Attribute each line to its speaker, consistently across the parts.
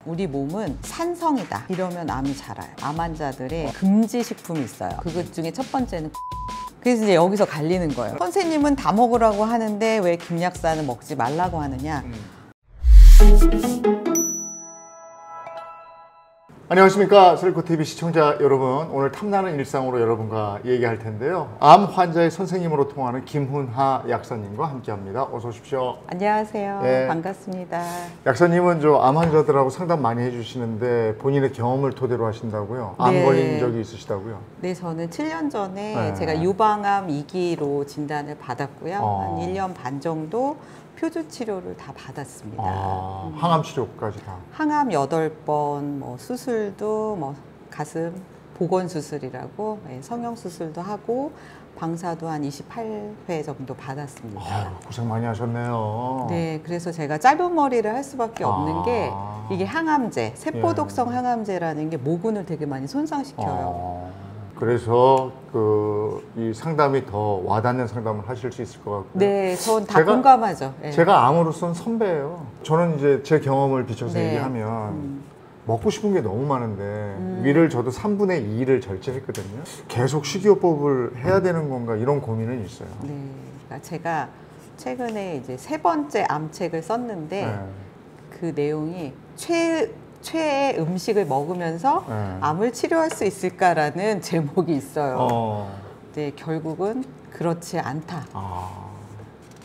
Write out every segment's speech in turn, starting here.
Speaker 1: 우리 몸은 산성이다 이러면 암이 자라요. 암 환자들의 금지 식품이 있어요. 그것 중에 첫 번째는 그래서 이제 여기서 갈리는 거예요. 선생님은 다 먹으라고 하는데 왜 김약사는 먹지 말라고 하느냐.
Speaker 2: 안녕하십니까 셀코TV 시청자 여러분, 오늘 탐나는 일상으로 여러분과 얘기할 텐데요, 암 환자의 선생님으로 통하는 김훈하 약사님과 함께 합니다. 어서 오십시오.
Speaker 1: 안녕하세요.
Speaker 2: 네.
Speaker 1: 반갑습니다.
Speaker 2: 약사님은 저 암 환자들하고 상담 많이 해주시는데 본인의 경험을 토대로 하신다고요? 암
Speaker 1: 네.
Speaker 2: 걸린 적이 있으시다고요?
Speaker 1: 네, 저는 7년 전에
Speaker 2: 네.
Speaker 1: 제가 유방암 2기로 진단을 받았고요. 한 1년 반 정도 표준 치료를 다 받았습니다.
Speaker 2: 항암 치료까지 다?
Speaker 1: 항암 8번, 뭐 수술도 뭐 가슴 복원 수술이라고 성형 수술도 하고 방사도 한 28회 정도 받았습니다.
Speaker 2: 아유, 고생 많이 하셨네요.
Speaker 1: 네, 그래서 제가 짧은 머리를 할 수밖에 없는 게 이게 항암제, 세포독성 항암제라는 게 모근을 되게 많이 손상시켜요.
Speaker 2: 그래서 이 상담이 더 와닿는 상담을 하실 수 있을 것 같고요.
Speaker 1: 네, 전 다 공감하죠. 네.
Speaker 2: 제가 암으로서는 선배예요. 저는 이제 제 경험을 비춰서
Speaker 1: 네.
Speaker 2: 얘기하면 먹고 싶은 게 너무 많은데 위를 저도 3분의 2를 절제했거든요. 계속 식이요법을 해야 되는 건가 이런 고민은 있어요.
Speaker 1: 네, 그러니까 제가 최근에 이제 3번째 암책을 썼는데
Speaker 2: 네.
Speaker 1: 그 내용이 최애 음식을 먹으면서 암을 치료할 수 있을까라는 제목이 있어요. 근데 결국은 그렇지 않다.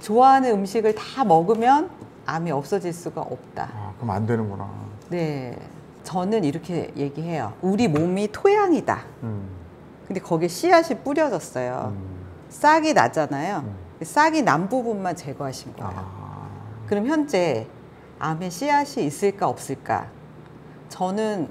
Speaker 1: 좋아하는 음식을 다 먹으면 암이 없어질 수가 없다.
Speaker 2: 그럼 안 되는구나.
Speaker 1: 네, 저는 이렇게 얘기해요. 우리 몸이 토양이다. 근데 거기에 씨앗이 뿌려졌어요. 싹이 나잖아요. 싹이 난 부분만 제거하신 거예요. 그럼 현재 암에 씨앗이 있을까 없을까? 저는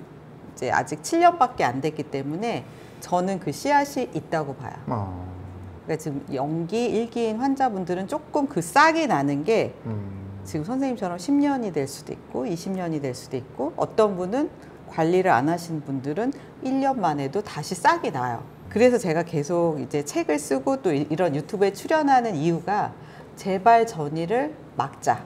Speaker 1: 이제 아직 7년밖에 안 됐기 때문에 저는 그 씨앗이 있다고 봐요. 그러니까 지금 연기 1기인 환자분들은 조금 그 싹이 나는 게 지금 선생님처럼 10년이 될 수도 있고 20년이 될 수도 있고, 어떤 분은 관리를 안 하신 분들은 1년 만에도 다시 싹이 나요. 그래서 제가 계속 이제 책을 쓰고 또 이런 유튜브에 출연하는 이유가 재발 전이를 막자.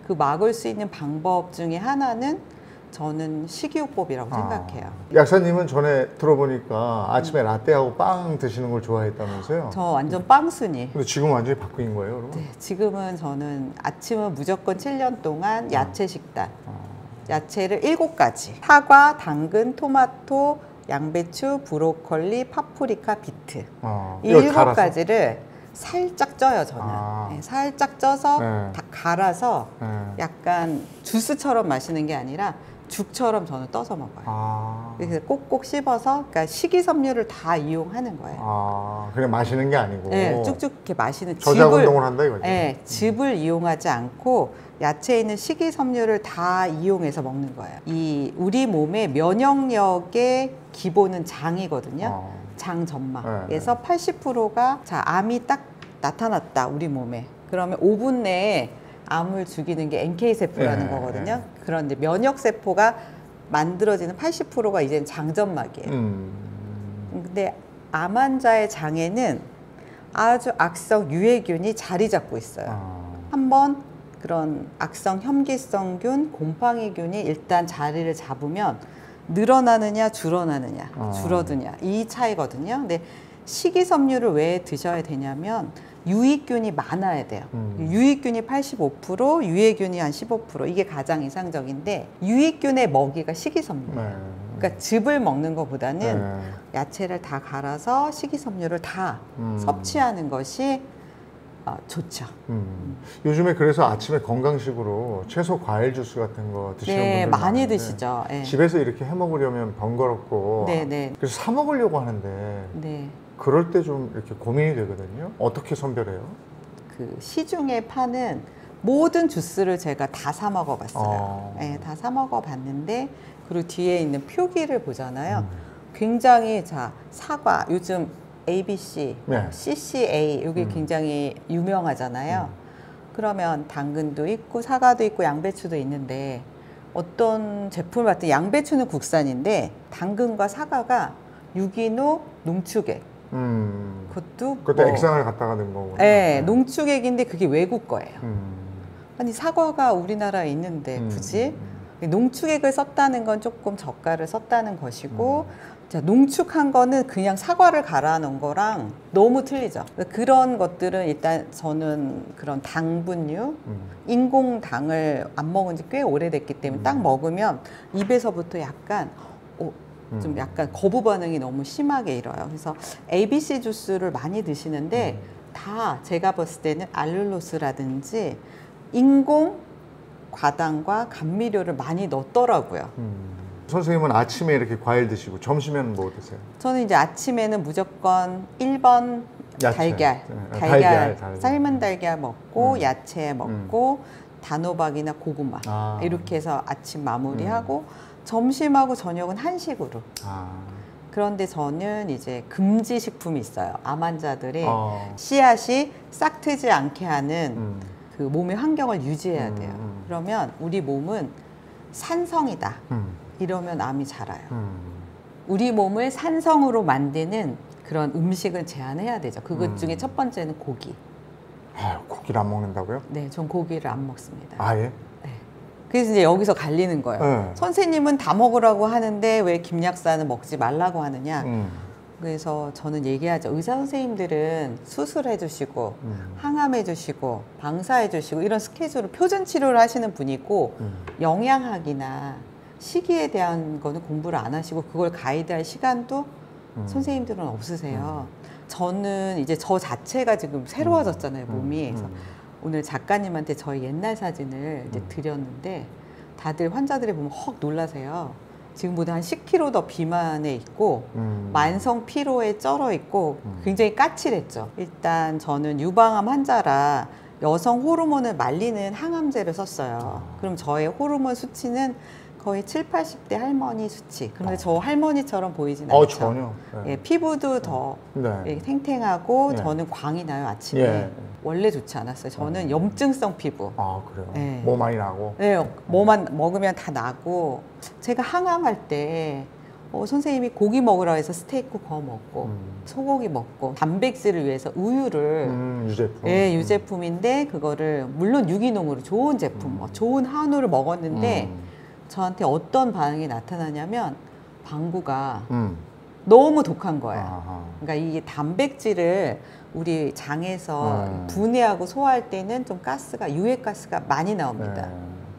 Speaker 1: 그 막을 수 있는 방법 중에 하나는 저는 식이요법이라고 생각해요.
Speaker 2: 약사님은 전에 들어보니까 아침에 라떼하고 빵 드시는 걸 좋아했다면서요?
Speaker 1: 저 완전 빵순이.
Speaker 2: 근데 지금 완전히 바뀐 거예요, 그러면?
Speaker 1: 네, 지금은 저는 아침은 무조건 7년 동안 야채 식단. 야채를 7가지. 사과, 당근, 토마토, 양배추, 브로콜리, 파프리카, 비트. 이 7가지를 살짝 쪄요, 저는. 네, 살짝 쪄서 다 갈아서 약간 주스처럼 마시는 게 아니라 죽처럼 저는 떠서 먹어요. 그래서 꼭꼭 씹어서, 그러니까 식이섬유를 다 이용하는 거예요.
Speaker 2: 그냥 마시는 게 아니고.
Speaker 1: 네, 쭉쭉 이렇게 마시는
Speaker 2: 저작 운동을 한다 이거죠.
Speaker 1: 네, 즙을 이용하지 않고 야채에 있는 식이섬유를 다 이용해서 먹는 거예요. 우리 몸의 면역력의 기본은 장이거든요. 장 점막에서 80%가 암이 딱 나타났다 우리 몸에. 그러면 5분 내에 암을 죽이는 게 NK 세포라는 거거든요. 그런데 면역 세포가 만들어지는 80%가 이제는 장점막이에요. 근데 암 환자의 장에는 아주 악성 유해균이 자리 잡고 있어요. 한번 그런 악성 혐기성균, 곰팡이균이 일단 자리를 잡으면 늘어나느냐 줄어나느냐 줄어드냐 이 차이거든요. 근데 식이섬유를 왜 드셔야 되냐면 유익균이 많아야 돼요. 유익균이 85%, 유해균이 한 15%, 이게 가장 이상적인데 유익균의 먹이가 식이섬유예요. 그러니까 즙을 먹는 것보다는 야채를 다 갈아서 식이섬유를 다 섭취하는 것이 좋죠.
Speaker 2: 요즘에 그래서 아침에 건강식으로 채소 과일 주스 같은 거 드시는 분들
Speaker 1: 많이
Speaker 2: 많은데
Speaker 1: 드시죠.
Speaker 2: 집에서 이렇게 해 먹으려면 번거롭고 그래서 사 먹으려고 하는데 그럴 때 좀 이렇게 고민이 되거든요. 어떻게 선별해요?
Speaker 1: 그 시중에 파는 모든 주스를 제가 다 사 먹어봤어요. 네, 다 사 먹어봤는데, 그리고 뒤에 있는 표기를 보잖아요. 굉장히 사과 요즘 ABC, CCA 이게 굉장히 유명하잖아요. 그러면 당근도 있고 사과도 있고 양배추도 있는데, 어떤 제품 같은 양배추는 국산인데 당근과 사과가 유기농 농축액. 그것도
Speaker 2: 액상을 갖다가 넣은 거고.
Speaker 1: 네, 농축액인데 그게 외국 거예요. 아니 사과가 우리나라에 있는데 굳이 농축액을 썼다는 건 조금 저가를 썼다는 것이고 자, 농축한 거는 그냥 사과를 갈아 넣은 거랑 너무 틀리죠. 그런 것들은 일단 저는 그런 당분류, 인공당을 안 먹은 지 꽤 오래됐기 때문에 딱 먹으면 입에서부터 약간 좀 약간 거부 반응이 너무 심하게 일어요. 그래서 ABC 주스를 많이 드시는데 다 제가 봤을 때는 알룰로스라든지 인공 과당과 감미료를 많이 넣더라고요.
Speaker 2: 선생님은 아침에 이렇게 과일 드시고 점심에는 뭐 드세요?
Speaker 1: 저는 이제 아침에는 무조건 1번
Speaker 2: 야채.
Speaker 1: 달걀,
Speaker 2: 네,
Speaker 1: 달걀,
Speaker 2: 달걀.
Speaker 1: 삶은 달걀 먹고 야채 먹고 단호박이나 고구마 이렇게 해서 아침 마무리하고 점심하고 저녁은 한식으로. 그런데 저는 이제 금지 식품이 있어요. 암 환자들의 씨앗이 싹트지 않게 하는 그 몸의 환경을 유지해야 돼요. 그러면 우리 몸은 산성이다. 이러면 암이 자라요. 우리 몸을 산성으로 만드는 그런 음식을 제한해야 되죠. 그것 중에 첫 번째는 고기.
Speaker 2: 고기를 안 먹는다고요?
Speaker 1: 네, 전 고기를 안 먹습니다.
Speaker 2: 예?
Speaker 1: 네. 그래서 이제 여기서 갈리는 거예요.
Speaker 2: 네.
Speaker 1: 선생님은 다 먹으라고 하는데 왜 김약사는 먹지 말라고 하느냐. 그래서 저는 얘기하죠. 의사 선생님들은 수술해 주시고 항암해 주시고 방사해 주시고 이런 스케줄을 표준 치료를 하시는 분이고 영양학이나 식이에 대한 거는 공부를 안 하시고 그걸 가이드할 시간도 선생님들은 없으세요. 저는 이제 저 자체가 지금 새로워졌잖아요, 몸이. 그래서 오늘 작가님한테 저희 옛날 사진을 이제 드렸는데 다들 환자들이 보면 헉 놀라세요. 지금보다 한 10kg 더 비만에 있고 만성 피로에 쩔어 있고 굉장히 까칠했죠. 일단 저는 유방암 환자라 여성 호르몬을 말리는 항암제를 썼어요. 그럼 저의 호르몬 수치는 거의 7, 80대 할머니 수치. 그런데 저 할머니처럼 보이진 않죠.
Speaker 2: 전혀.
Speaker 1: 예, 피부도 더 예, 탱탱하고 저는 광이 나요, 아침에. 원래 좋지 않았어요. 저는 염증성 피부.
Speaker 2: 그래요?
Speaker 1: 예.
Speaker 2: 뭐 많이 나고?
Speaker 1: 네, 뭐만 먹으면 다 나고. 제가 항암할 때 선생님이 고기 먹으라고 해서 스테이크 구워 먹고 소고기 먹고 단백질을 위해서 우유를
Speaker 2: 유제품.
Speaker 1: 예, 유제품인데 그거를 물론 유기농으로 좋은 제품, 좋은 한우를 먹었는데 저한테 어떤 반응이 나타나냐면 방구가 너무 독한 거예요. 그러니까 이게 단백질을 우리 장에서 분해하고 소화할 때는 좀 가스가 유해가스가 많이 나옵니다.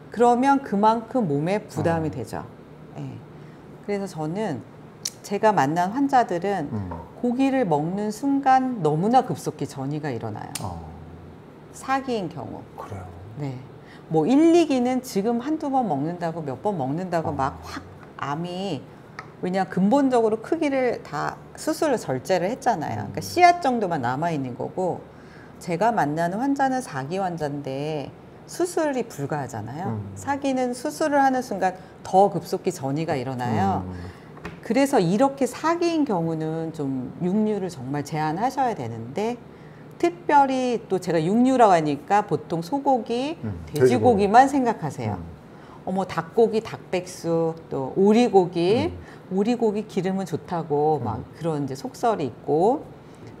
Speaker 1: 그러면 그만큼 몸에 부담이 되죠. 예. 그래서 저는 제가 만난 환자들은 고기를 먹는 순간 너무나 급속히 전이가 일어나요. 사기인 경우.
Speaker 2: 그래요.
Speaker 1: 네. 뭐 1, 2기는 지금 한두 번 먹는다고 몇 번 먹는다고 막 확 암이 왜냐 근본적으로 크기를 다 수술을 절제를 했잖아요. 그러니까 씨앗 정도만 남아 있는 거고 제가 만나는 환자는 4기 환자인데 수술이 불가하잖아요. 4기는 수술을 하는 순간 더 급속히 전이가 일어나요. 그래서 이렇게 4기인 경우는 좀 육류를 정말 제한하셔야 되는데 특별히 또 제가 육류라고 하니까 보통 소고기, 돼지고기만 생각하세요. 닭고기, 닭백숙, 또 오리고기, 오리고기 기름은 좋다고 막 그런 이제 속설이 있고,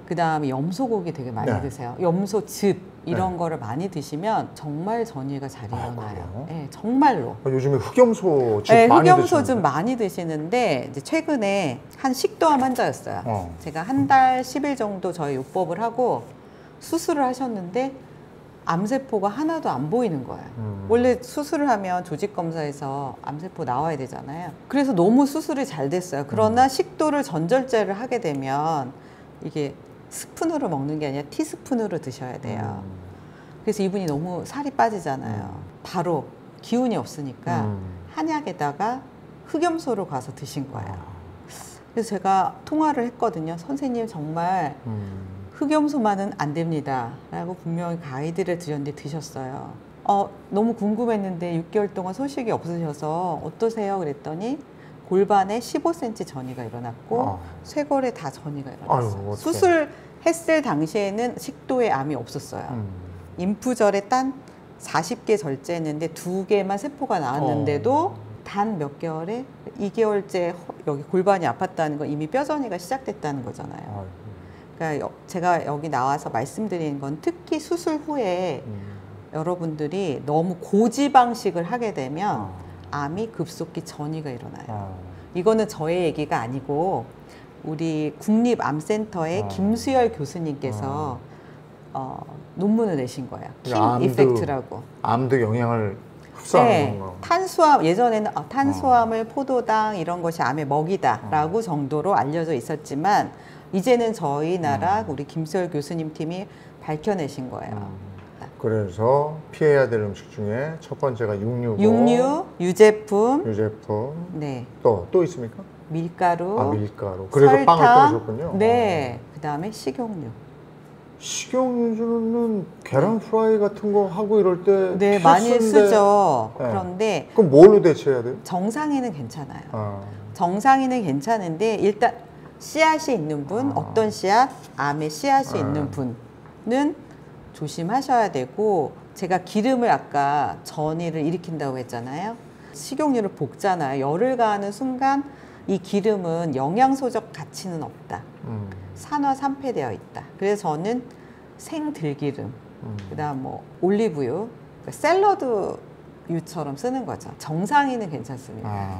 Speaker 1: 그 다음에 염소고기 되게 많이 드세요. 염소즙 이런 거를 많이 드시면 정말 전이가 잘 일어나요. 네, 정말로.
Speaker 2: 요즘에 흑염소즙
Speaker 1: 네,
Speaker 2: 많이
Speaker 1: 흑염소즙 많이 드시는데 이제 최근에 한 식도암 환자였어요. 제가 한 달 10일 정도 저희 요법을 하고 수술을 하셨는데 암세포가 하나도 안 보이는 거예요. 원래 수술을 하면 조직검사에서 암세포 나와야 되잖아요. 그래서 너무 수술이 잘 됐어요. 그러나 식도를 전절제를 하게 되면 이게 스푼으로 먹는 게 아니라 티스푼으로 드셔야 돼요. 그래서 이분이 너무 살이 빠지잖아요. 바로 기운이 없으니까 한약에다가 흑염소로 가서 드신 거예요. 그래서 제가 통화를 했거든요. 선생님 정말 흑염소만은 안 됩니다 라고 분명히 가이드를 드렸는데 드셨어요. 너무 궁금했는데 6개월 동안 소식이 없으셔서 어떠세요? 그랬더니 골반에 15cm 전이가 일어났고 쇄골에 다 전이가 일어났어요. 수술했을 당시에는 식도에 암이 없었어요. 인프절에 단 40개 절제했는데 2개만 세포가 나왔는데도 단 몇 개월에 2개월째 여기 골반이 아팠다는 건 이미 뼈전이가 시작됐다는 거잖아요. 그러니까 제가 여기 나와서 말씀드리는 건 특히 수술 후에 여러분들이 너무 고지방식을 하게 되면 암이 급속히 전이가 일어나요. 이거는 저의 얘기가 아니고 우리 국립암센터의 김수열 교수님께서 논문을 내신 거예요. 킴 이펙트라고.
Speaker 2: 암도 영향을 흡수하는 건가요?
Speaker 1: 탄수화물, 예전에는 탄수화물, 포도당 이런 것이 암의 먹이다라고 정도로 알려져 있었지만 이제는 저희 나라 우리 김수열 교수님 팀이 밝혀내신 거예요.
Speaker 2: 그래서 피해야 될 음식 중에 첫 번째가 육류고,
Speaker 1: 육류, 유제품,
Speaker 2: 네. 또 있습니까?
Speaker 1: 밀가루,
Speaker 2: 밀가루. 그래서
Speaker 1: 설탕,
Speaker 2: 빵을 끊으셨군요.
Speaker 1: 네. 그다음에 식용유.
Speaker 2: 식용유는 계란 프라이 같은 거 하고 이럴 때
Speaker 1: 네, 많이 쓰죠.
Speaker 2: 네.
Speaker 1: 그런데
Speaker 2: 그럼 뭘로 대체해야 돼요?
Speaker 1: 정상인은 괜찮아요. 정상인은 괜찮은데 일단 씨앗이 있는 분, 어떤 씨앗? 암의 씨앗이 있는 분은 조심하셔야 되고, 제가 기름을 아까 전이를 일으킨다고 했잖아요. 식용유를 볶잖아요. 열을 가하는 순간 이 기름은 영양소적 가치는 없다. 산화 산패되어 있다. 그래서 저는 생들기름, 그다음 뭐 올리브유, 그러니까 샐러드유처럼 쓰는 거죠. 정상인은 괜찮습니다.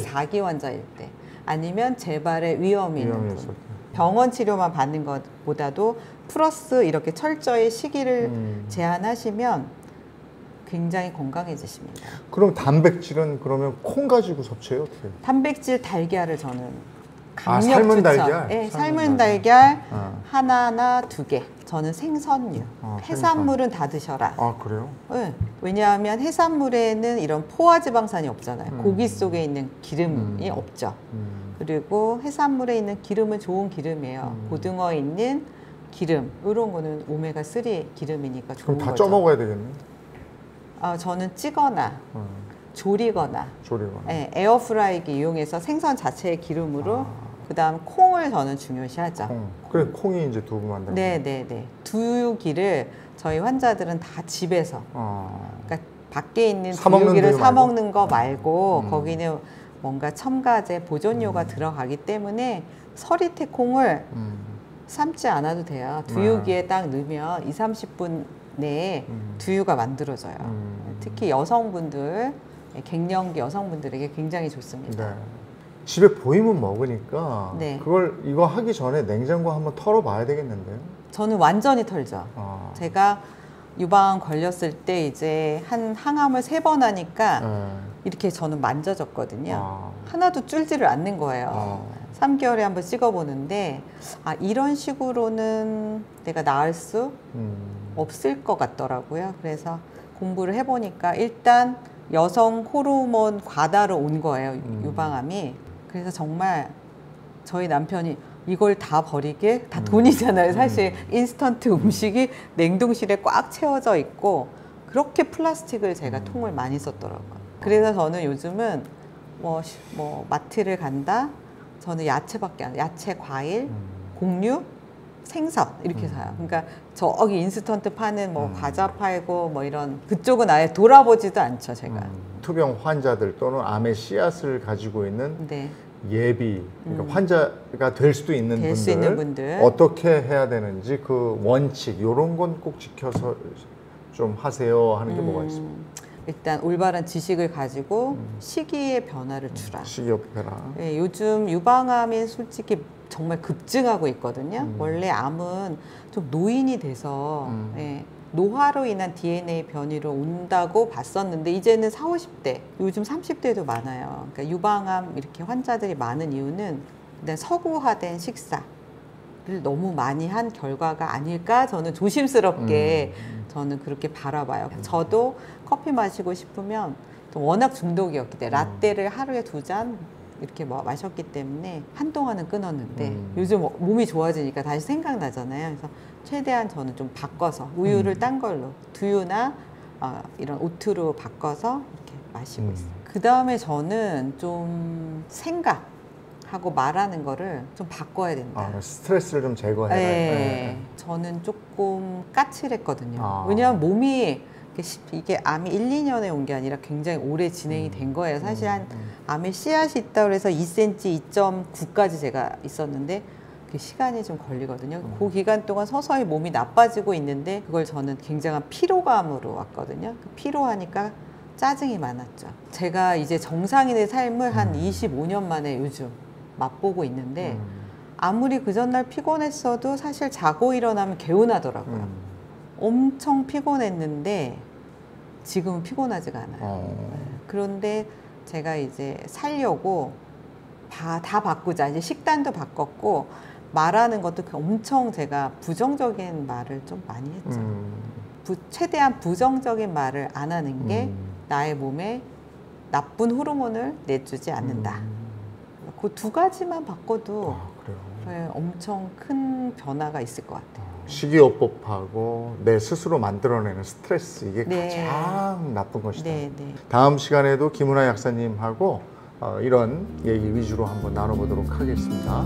Speaker 1: 사기 환자일 때, 아니면 재발의 위험이 있는 분, 병원 치료만 받는 것보다도 플러스 이렇게 철저히 식이를 제한하시면 굉장히 건강해지십니다.
Speaker 2: 그럼 단백질은 그러면 콩 가지고 섭취해요? 어떻게?
Speaker 1: 단백질 달걀을 저는 강력
Speaker 2: 삶은
Speaker 1: 추천.
Speaker 2: 달걀?
Speaker 1: 네, 삶은 달걀 하나나 2개. 저는 생선류. 해산물은 다 드셔라.
Speaker 2: 그래요?
Speaker 1: 네. 왜냐하면 해산물에는 이런 포화지방산이 없잖아요. 고기 속에 있는 기름이 없죠. 그리고 해산물에 있는 기름은 좋은 기름이에요. 고등어에 있는 기름, 이런 거는 오메가3 기름이니까 좋은 거죠.
Speaker 2: 그럼 다 쪄먹어야 되겠네?
Speaker 1: 저는 찌거나 조리거나 네, 에어프라이기 이용해서 생선 자체의 기름으로 그다음 콩을 저는 중요시하죠.
Speaker 2: 그래, 콩이 이제 두부 만드는.
Speaker 1: 네네네. 두유기를 저희 환자들은 다 집에서, 그러니까 밖에 있는 두유기를 사 먹는 거 말고 거기는 뭔가 첨가제, 보존료가 들어가기 때문에 서리태 콩을 삶지 않아도 돼요. 두유기에 딱 넣으면 20-30분 내에 두유가 만들어져요. 특히 여성분들, 갱년기 여성분들에게 굉장히 좋습니다.
Speaker 2: 네. 집에 보이면 먹으니까
Speaker 1: 네.
Speaker 2: 이거 하기 전에 냉장고 한번 털어봐야 되겠는데요?
Speaker 1: 저는 완전히 털죠. 제가 유방 걸렸을 때 이제 한 항암을 3번 하니까 이렇게 저는 만져졌거든요. 하나도 줄지를 않는 거예요. 3개월에 한번 찍어보는데 이런 식으로는 내가 나을 수 없을 것 같더라고요. 그래서 공부를 해보니까 일단 여성 호르몬 과다로 온 거예요. 유방암이. 그래서 정말 저희 남편이 이걸 다 버리게? 다 돈이잖아요. 사실 인스턴트 음식이 냉동실에 꽉 채워져 있고 그렇게 플라스틱을 제가 통을 많이 썼더라고요. 그래서 저는 요즘은 뭐 마트를 간다? 저는 야채밖에 안, 야채, 과일, 곡류, 생선 이렇게 사요. 그러니까 저기 인스턴트 파는 뭐 과자 팔고 뭐 이런 그쪽은 아예 돌아보지도 않죠, 제가.
Speaker 2: 투병 환자들 또는 암의 씨앗을 가지고 있는 예비, 그러니까 환자가 될 수도 있는 분들 어떻게 해야 되는지 그 원칙 이런 건 꼭 지켜서 좀 하세요 하는 게 뭐가 있습니까?
Speaker 1: 일단 올바른 지식을 가지고 시기의 변화를 주라.
Speaker 2: 시기 변화.
Speaker 1: 네, 요즘 유방암이 솔직히 정말 급증하고 있거든요. 원래 암은 좀 노인이 돼서 노화로 인한 DNA 변이로 온다고 봤었는데 이제는 40, 50대, 요즘 30대도 많아요. 그러니까 유방암 이렇게 환자들이 많은 이유는 일단 서구화된 식사를 너무 많이 한 결과가 아닐까 저는 조심스럽게 저는 그렇게 바라봐요. 저도 커피 마시고 싶으면 워낙 중독이었기 때문에 라떼를 하루에 2잔 이렇게 마셨기 때문에 한동안은 끊었는데 요즘 몸이 좋아지니까 다시 생각나잖아요. 그래서 최대한 저는 좀 바꿔서 우유를 딴 걸로 두유나 이런 오트로 바꿔서 이렇게 마시고 있어요. 그 다음에 저는 좀 생각하고 말하는 거를 좀 바꿔야 된다.
Speaker 2: 스트레스를 좀 제거해야
Speaker 1: 네. 저는 조금 까칠했거든요. 왜냐하면 몸이 이게 암이 1-2년에 온 게 아니라 굉장히 오래 진행이 된 거예요. 사실 한 암에 씨앗이 있다고 해서 2cm, 2.9까지 제가 있었는데 그 시간이 좀 걸리거든요. 그 기간 동안 서서히 몸이 나빠지고 있는데 그걸 저는 굉장한 피로감으로 왔거든요. 피로하니까 짜증이 많았죠. 제가 이제 정상인의 삶을 한 25년 만에 요즘 맛보고 있는데 아무리 그 전날 피곤했어도 사실 자고 일어나면 개운하더라고요. 엄청 피곤했는데 지금은 피곤하지가 않아요. 그런데 제가 이제 살려고 다 바꾸자. 이제 식단도 바꿨고 말하는 것도 엄청 제가 부정적인 말을 좀 많이 했죠. 최대한 부정적인 말을 안 하는 게 나의 몸에 나쁜 호르몬을 내주지 않는다. 그 두 가지만 바꿔도 네, 엄청 큰 변화가 있을 것 같아요.
Speaker 2: 식이요법하고 내 스스로 만들어내는 스트레스 이게 네. 가장 나쁜 것이다. 네, 네. 다음 시간에도 김은하 약사님하고 이런 얘기 위주로 한번 나눠보도록 하겠습니다.